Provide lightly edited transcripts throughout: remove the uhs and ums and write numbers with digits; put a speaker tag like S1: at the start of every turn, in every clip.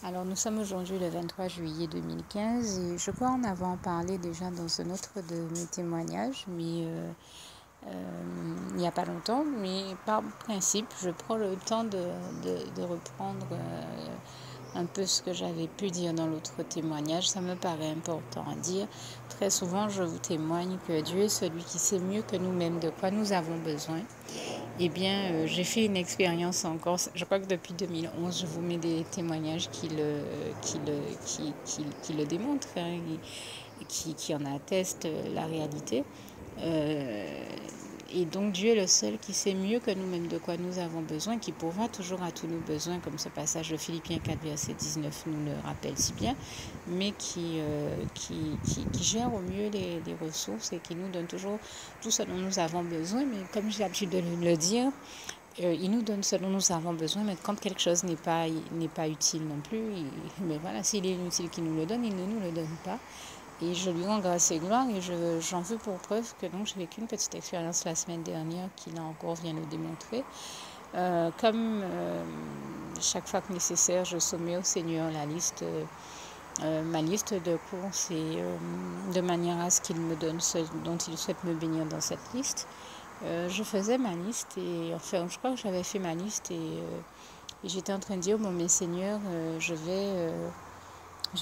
S1: Alors nous sommes aujourd'hui le 23 juillet 2015 et je crois en avoir parlé déjà dans un autre de mes témoignages, mais il n'y a pas longtemps. Mais par principe, je prends le temps de reprendre un peu ce que j'avais pu dire dans l'autre témoignage. Ça me paraît important à dire. Très souvent, je vous témoigne que Dieu est celui qui sait mieux que nous-mêmes de quoi nous avons besoin. Eh bien, j'ai fait une expérience encore. Je crois que depuis 2011, je vous mets des témoignages qui le démontrent, hein, qui en attestent la réalité. Et donc Dieu est le seul qui sait mieux que nous-mêmes de quoi nous avons besoin, qui pourra toujours à tous nos besoins, comme ce passage de Philippiens 4, verset 19 nous le rappelle si bien, mais qui gère au mieux les ressources et qui nous donne toujours tout ce dont nous avons besoin. Mais comme j'ai l'habitude de le dire, il nous donne ce dont nous avons besoin, mais quand quelque chose n'est pas utile non plus, mais voilà, s'il est inutile qu'il nous le donne, il ne nous le donne pas. Et je lui rends grâce et gloire et j'en veux pour preuve que donc j'ai vécu une petite expérience la semaine dernière qui là encore vient le démontrer. Chaque fois que nécessaire, je soumets au Seigneur ma liste de courses et de manière à ce qu'il me donne ce dont il souhaite me bénir dans cette liste. Je faisais ma liste et enfin je crois que j'avais fait ma liste et j'étais en train de dire bon mais Seigneur je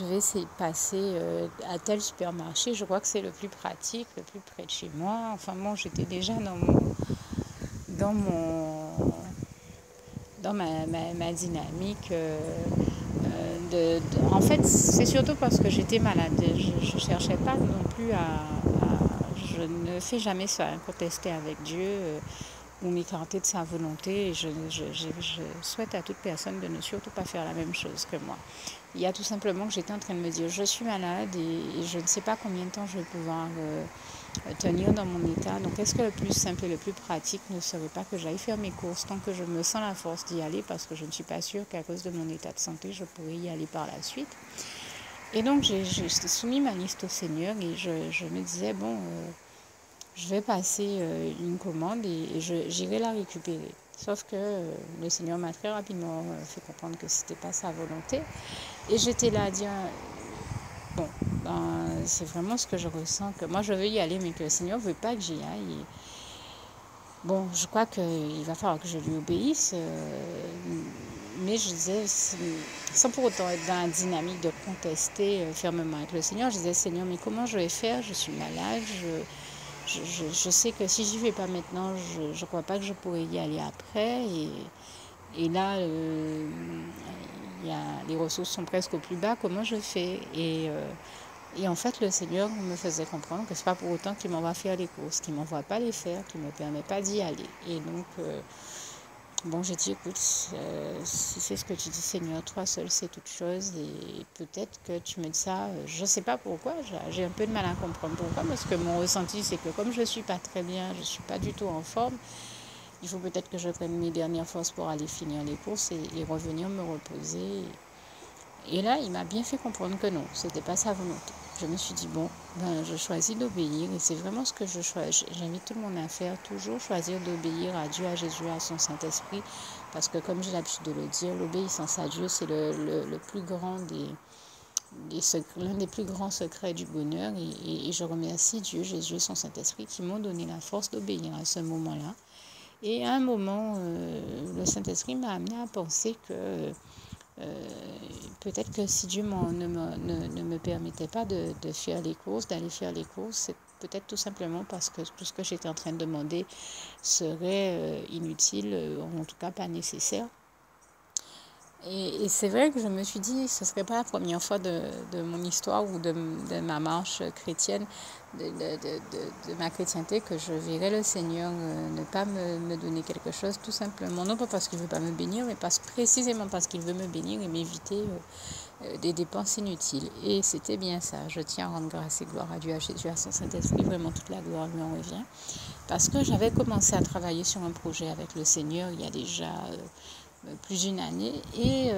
S1: vais essayer de passer à tel supermarché. Je crois que c'est le plus pratique, le plus près de chez moi. Enfin bon, j'étais déjà dans ma dynamique. En fait, c'est surtout parce que j'étais malade. Je ne cherchais pas non plus je ne fais jamais ça, hein, contester avec Dieu ou m'écarter de sa volonté. Et je souhaite à toute personne de ne surtout pas faire la même chose que moi. Il y a tout simplement que j'étais en train de me dire, je suis malade et je ne sais pas combien de temps je vais pouvoir tenir dans mon état. Donc, est-ce que le plus simple et le plus pratique ne serait pas que j'aille faire mes courses tant que je me sens la force d'y aller, parce que je ne suis pas sûre qu'à cause de mon état de santé, je pourrais y aller par la suite. Et donc, j'ai soumis ma liste au Seigneur et je me disais, bon, je vais passer une commande et j'irai la récupérer. Sauf que le Seigneur m'a très rapidement fait comprendre que ce n'était pas sa volonté. Et j'étais là à dire, bon, c'est vraiment ce que je ressens, que moi je veux y aller, mais que le Seigneur ne veut pas que j'y aille. Et bon, je crois qu'il va falloir que je lui obéisse. Mais je disais, sans pour autant être dans la dynamique de contester fermement avec le Seigneur, je disais, Seigneur, mais comment je vais faire? Je suis malade, je sais que si j'y vais pas maintenant, je ne crois pas que je pourrais y aller après. Et là, les ressources sont presque au plus bas. Comment je fais? Et en fait, le Seigneur me faisait comprendre que ce n'est pas pour autant qu'il m'envoie faire les courses, qu'il ne m'envoie pas les faire, qu'il ne me permet pas d'y aller. Et donc, bon, j'ai dit, écoute, si c'est ce que tu dis, Seigneur, toi seul c'est toute chose. Et peut-être que tu me dis ça, je ne sais pas pourquoi, j'ai un peu de mal à comprendre pourquoi, parce que mon ressenti, c'est que comme je ne suis pas très bien, je ne suis pas du tout en forme, il faut peut-être que je prenne mes dernières forces pour aller finir les courses et revenir me reposer. Et là, il m'a bien fait comprendre que non, ce n'était pas sa volonté. Je me suis dit, bon, je choisis d'obéir et c'est vraiment ce que je choisis. J'invite tout le monde à faire, toujours choisir d'obéir à Dieu, à Jésus, à son Saint-Esprit. Parce que comme j'ai l'habitude de le dire, l'obéissance à Dieu, c'est le plus grand l'un des plus grands secrets du bonheur. Et je remercie Dieu, Jésus et son Saint-Esprit qui m'ont donné la force d'obéir à ce moment-là. Et à un moment, le Saint-Esprit m'a amené à penser que peut-être que si Dieu ne me permettait pas de faire les courses, d'aller faire les courses, c'est peut-être tout simplement parce que tout ce que j'étais en train de demander serait inutile, ou en tout cas pas nécessaire. Et c'est vrai que je me suis dit, ce ne serait pas la première fois de mon histoire ou de ma marche chrétienne, de ma chrétienté, que je verrais le Seigneur ne pas me donner quelque chose, tout simplement. Non pas parce qu'il ne veut pas me bénir, mais précisément parce qu'il veut me bénir et m'éviter des dépenses inutiles. Et c'était bien ça. Je tiens à rendre grâce et gloire à Dieu, à Jésus, à son Saint-Esprit. Vraiment, toute la gloire lui en revient. Parce que j'avais commencé à travailler sur un projet avec le Seigneur il y a déjà plus d'une année et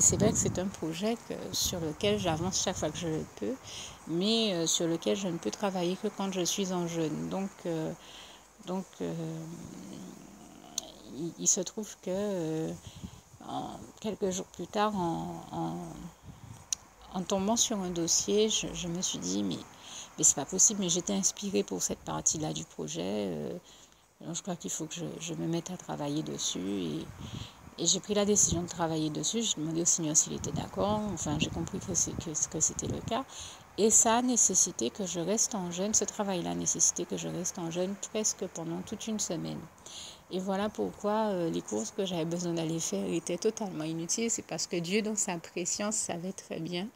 S1: c'est vrai que c'est un projet sur lequel j'avance chaque fois que je le peux, mais sur lequel je ne peux travailler que quand je suis en jeûne. Donc il se trouve que quelques jours plus tard, en tombant sur un dossier, je me suis dit, mais c'est pas possible, mais j'étais inspirée pour cette partie-là du projet. Donc je crois qu'il faut que je me mette à travailler dessus. Et j'ai pris la décision de travailler dessus. J'ai demandé au Seigneur s'il était d'accord. Enfin, j'ai compris que c'était le cas. Et ça a nécessité que je reste en jeûne. Ce travail-là a nécessité que je reste en jeûne presque pendant toute une semaine. Et voilà pourquoi les courses que j'avais besoin d'aller faire étaient totalement inutiles. C'est parce que Dieu, dans sa préscience, savait très bien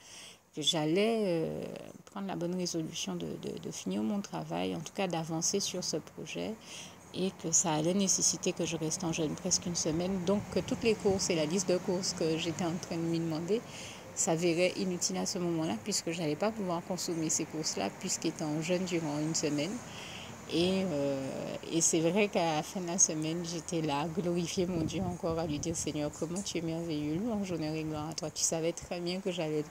S1: que j'allais prendre la bonne résolution de finir mon travail, en tout cas d'avancer sur ce projet, et que ça allait nécessiter que je reste en jeûne presque une semaine. Donc que toutes les courses et la liste de courses que j'étais en train de lui demander s'avéraient inutiles à ce moment-là, puisque je n'allais pas pouvoir consommer ces courses-là, puisqu'étant en jeûne durant une semaine. Et c'est vrai qu'à la fin de la semaine, j'étais là, glorifier mon Dieu encore, à lui dire, Seigneur, comment tu es merveilleux, louange, honneur et gloire à toi. Tu savais très bien que j'allais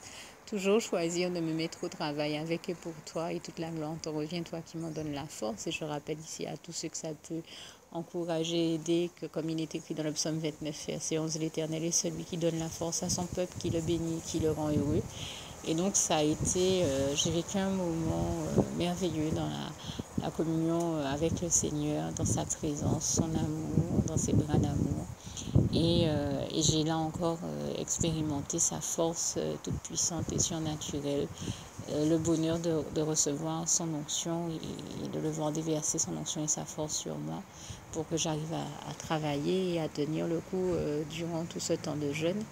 S1: toujours choisir de me mettre au travail avec et pour toi, et toute la gloire te revient, toi qui m'en donnes la force. Et je rappelle ici à tous ceux que ça peut encourager, aider, que comme il est écrit dans le psaume 29, verset 11, l'Éternel est celui qui donne la force à son peuple, qui le bénit, qui le rend heureux. Et donc ça a été, j'ai vécu un moment merveilleux dans la communion avec le Seigneur, dans sa présence, son amour, dans ses bras d'amour. Et j'ai là encore expérimenté sa force toute puissante et surnaturelle, le bonheur de recevoir son onction et de le voir déverser son onction et sa force sur moi pour que j'arrive à travailler et à tenir le coup durant tout ce temps de jeûne.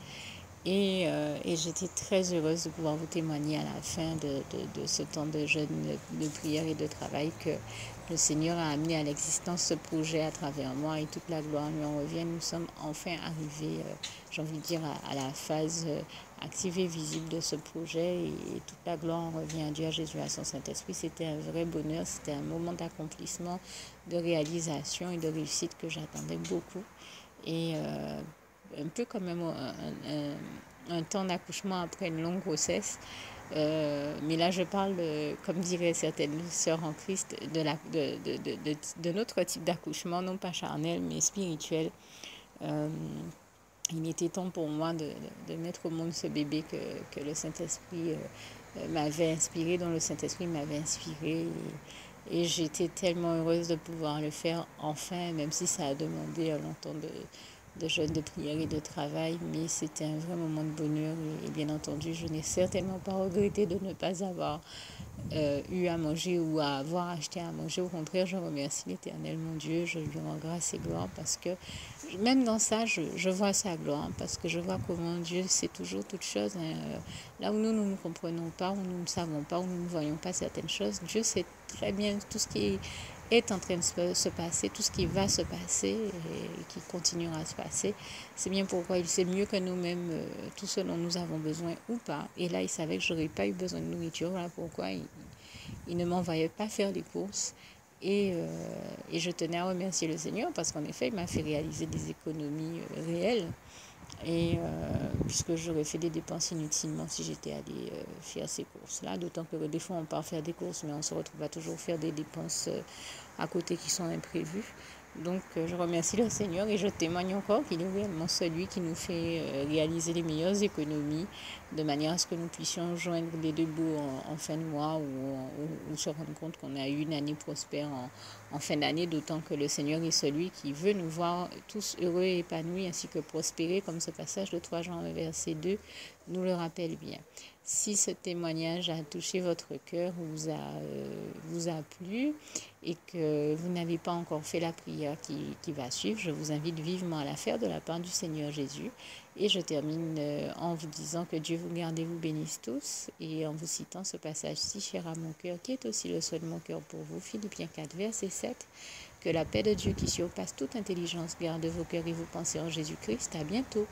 S1: Et j'étais très heureuse de pouvoir vous témoigner à la fin de ce temps de jeûne, de prière et de travail que le Seigneur a amené à l'existence ce projet à travers moi et toute la gloire lui en revient. Nous sommes enfin arrivés, j'ai envie de dire, à la phase active et visible de ce projet et toute la gloire en revient à Dieu, à Jésus, à son Saint-Esprit. C'était un vrai bonheur, c'était un moment d'accomplissement, de réalisation et de réussite que j'attendais beaucoup. Et un peu comme un temps d'accouchement après une longue grossesse. Mais là, je parle, comme diraient certaines sœurs en Christ, de notre type d'accouchement, non pas charnel, mais spirituel. Il était temps pour moi de mettre au monde ce bébé que le Saint-Esprit m'avait inspiré, dont le Saint-Esprit m'avait inspiré. Et j'étais tellement heureuse de pouvoir le faire enfin, même si ça a demandé longtemps de jeûne, de prière et de travail, mais c'était un vrai moment de bonheur et bien entendu, je n'ai certainement pas regretté de ne pas avoir eu à manger ou à avoir acheté à manger. Au contraire, je remercie l'Éternel, mon Dieu, je lui rends grâce et gloire parce que même dans ça, je vois sa gloire, parce que je vois comment Dieu sait toujours toutes choses. Là où nous ne comprenons pas, où nous ne savons pas, où nous ne voyons pas certaines choses, Dieu sait très bien tout ce qui est en train de se passer, tout ce qui va se passer et qui continuera à se passer. C'est bien pourquoi il sait mieux que nous-mêmes tout ce dont nous avons besoin ou pas. Et là, il savait que je n'aurais pas eu besoin de nourriture. Voilà pourquoi il ne m'envoyait pas faire des courses. Et je tenais à remercier le Seigneur parce qu'en effet, il m'a fait réaliser des économies réelles. Et puisque j'aurais fait des dépenses inutilement si j'étais allée faire ces courses-là, d'autant que des fois on part faire des courses, mais on se retrouve à toujours faire des dépenses à côté qui sont imprévues. Donc je remercie le Seigneur et je témoigne encore qu'il est réellement celui qui nous fait réaliser les meilleures économies de manière à ce que nous puissions joindre les deux bouts en fin de mois ou se rendre compte qu'on a eu une année prospère en fin d'année, d'autant que le Seigneur est celui qui veut nous voir tous heureux et épanouis ainsi que prospérer, comme ce passage de 3 Jean verset 2 nous le rappelle bien. Si ce témoignage a touché votre cœur, vous a plu et que vous n'avez pas encore fait la prière qui va suivre, je vous invite vivement à la faire de la part du Seigneur Jésus. Et je termine en vous disant que Dieu vous garde et vous bénisse tous et en vous citant ce passage si cher à mon cœur qui est aussi le souhait de mon cœur pour vous, Philippiens 4, verset 7. Que la paix de Dieu qui surpasse toute intelligence garde vos cœurs et vos pensées en Jésus-Christ. À bientôt.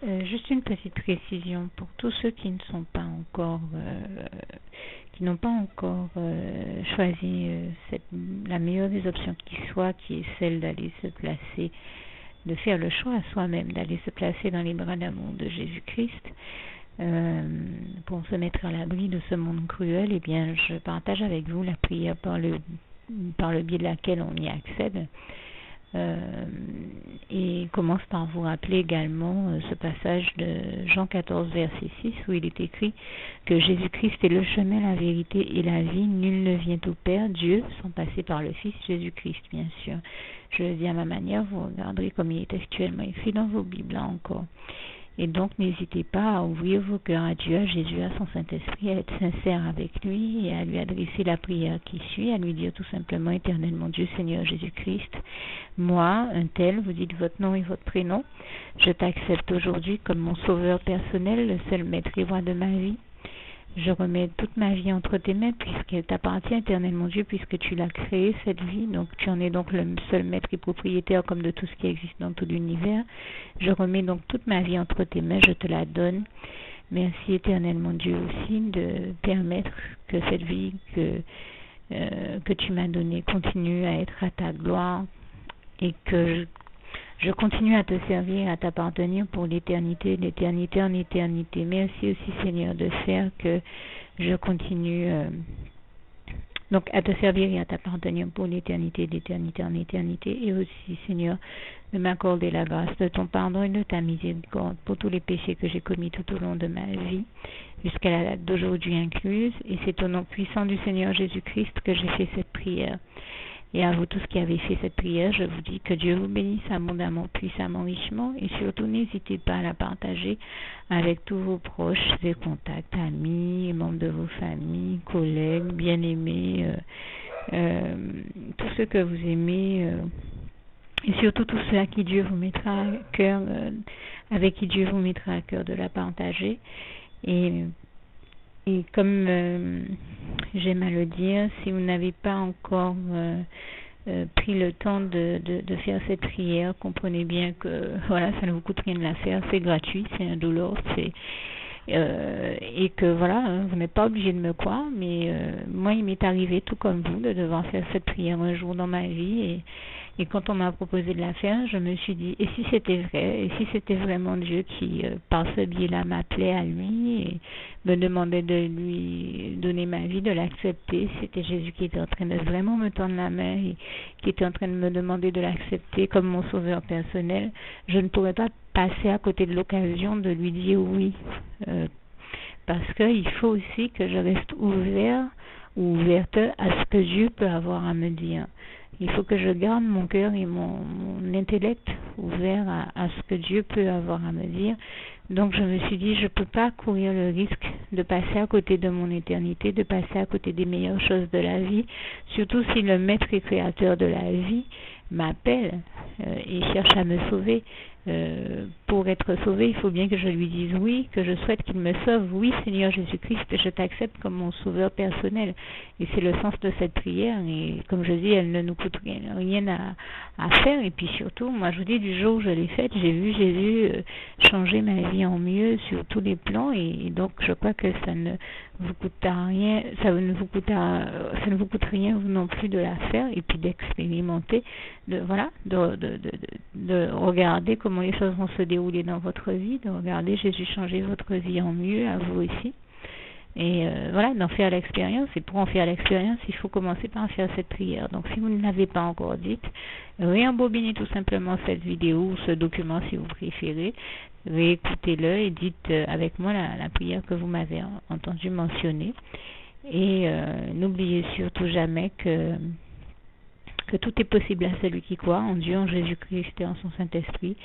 S2: Juste une petite précision pour tous ceux qui ne sont pas encore, qui n'ont pas encore choisi la meilleure des options qui soit, qui est celle d'aller se placer, de faire le choix à soi-même, d'aller se placer dans les bras d'amour de Jésus-Christ, pour se mettre à l'abri de ce monde cruel. Eh bien, je partage avec vous la prière par le biais de laquelle on y accède. Et commence par vous rappeler également ce passage de Jean 14, verset 6, où il est écrit que Jésus-Christ est le chemin, la vérité et la vie. Nul ne vient au Père, Dieu, sans passer par le Fils Jésus-Christ, bien sûr. Je le dis à ma manière, vous regarderez comme il est actuellement écrit dans vos Bibles là encore. Et donc, n'hésitez pas à ouvrir vos cœurs à Dieu, à Jésus, à son Saint-Esprit, à être sincère avec lui et à lui adresser la prière qui suit, à lui dire tout simplement, Éternel mon Dieu, Seigneur Jésus-Christ, moi, un tel, vous dites votre nom et votre prénom, je t'accepte aujourd'hui comme mon sauveur personnel, le seul maître et roi de ma vie. Je remets toute ma vie entre tes mains puisqu'elle t'appartient, Éternel mon Dieu, puisque tu l'as créée, cette vie. Donc tu en es donc le seul maître et propriétaire comme de tout ce qui existe dans tout l'univers. Je remets donc toute ma vie entre tes mains, je te la donne. Merci, Éternel mon Dieu, aussi de permettre que cette vie que tu m'as donnée continue à être à ta gloire et que je continue à te servir, à t'appartenir pour l'éternité, d'éternité en éternité. Merci aussi, Seigneur, de faire que je continue donc à te servir et à t'appartenir pour l'éternité, d'éternité en éternité. Et aussi, Seigneur, de m'accorder la grâce de ton pardon et de ta miséricorde pour tous les péchés que j'ai commis tout au long de ma vie, jusqu'à la date d'aujourd'hui incluse. Et c'est au nom puissant du Seigneur Jésus-Christ que j'ai fait cette prière. Et à vous tous qui avez fait cette prière, je vous dis que Dieu vous bénisse abondamment, puissamment, richement, et surtout n'hésitez pas à la partager avec tous vos proches et contacts, amis, membres de vos familles, collègues, bien-aimés, tous ceux que vous aimez, et surtout tous ceux à qui Dieu vous mettra à cœur, avec qui Dieu vous mettra à cœur de la partager. Et comme j'aime à le dire, si vous n'avez pas encore pris le temps de faire cette prière, comprenez bien que voilà, ça ne vous coûte rien de la faire, c'est gratuit, c'est indolore, et que voilà, vous n'êtes pas obligé de me croire, mais moi il m'est arrivé tout comme vous de devoir faire cette prière un jour dans ma vie, et quand on m'a proposé de la faire, je me suis dit, et si c'était vrai, et si c'était vraiment Dieu qui, par ce biais-là, m'appelait à lui et me demandait de lui donner ma vie, de l'accepter, c'était Jésus qui était en train de vraiment me tendre la main et qui était en train de me demander de l'accepter comme mon sauveur personnel, je ne pourrais pas passer à côté de l'occasion de lui dire oui, parce qu'il faut aussi que je reste ouvert ou ouverte à ce que Dieu peut avoir à me dire. Il faut que je garde mon cœur et mon intellect ouverts à ce que Dieu peut avoir à me dire. Donc je me suis dit, je ne peux pas courir le risque de passer à côté de mon éternité, de passer à côté des meilleures choses de la vie, surtout si le maître et créateur de la vie m'appelle et cherche à me sauver. Pour être sauvé, il faut bien que je lui dise oui, que je souhaite qu'il me sauve. Oui, Seigneur Jésus-Christ, je t'accepte comme mon sauveur personnel. Et c'est le sens de cette prière. Et comme je dis, elle ne nous coûte rien à faire. Et puis surtout, moi je vous dis, du jour où je l'ai faite, j'ai vu Jésus changer ma vie en mieux sur tous les plans. Et donc je crois que ça ne vous coûtera rien, ça ne vous coûte rien vous non plus de la faire et puis d'expérimenter, de regarder comment les choses vont se dérouler dans votre vie, de regarder Jésus changer votre vie en mieux, à vous aussi. Et d'en faire l'expérience. Et pour en faire l'expérience, il faut commencer par faire cette prière. Donc si vous ne l'avez pas encore dite, réembobinez tout simplement cette vidéo ou ce document si vous préférez. Réécoutez-le et dites avec moi la prière que vous m'avez entendu mentionner. Et n'oubliez surtout jamais que tout est possible à celui qui croit en Dieu, en Jésus-Christ et en son Saint-Esprit,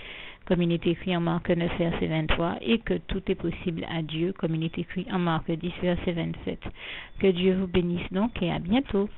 S2: comme il est écrit en Marc 9, verset 23, et que tout est possible à Dieu, comme il est écrit en Marc 10, verset 27. Que Dieu vous bénisse donc et à bientôt.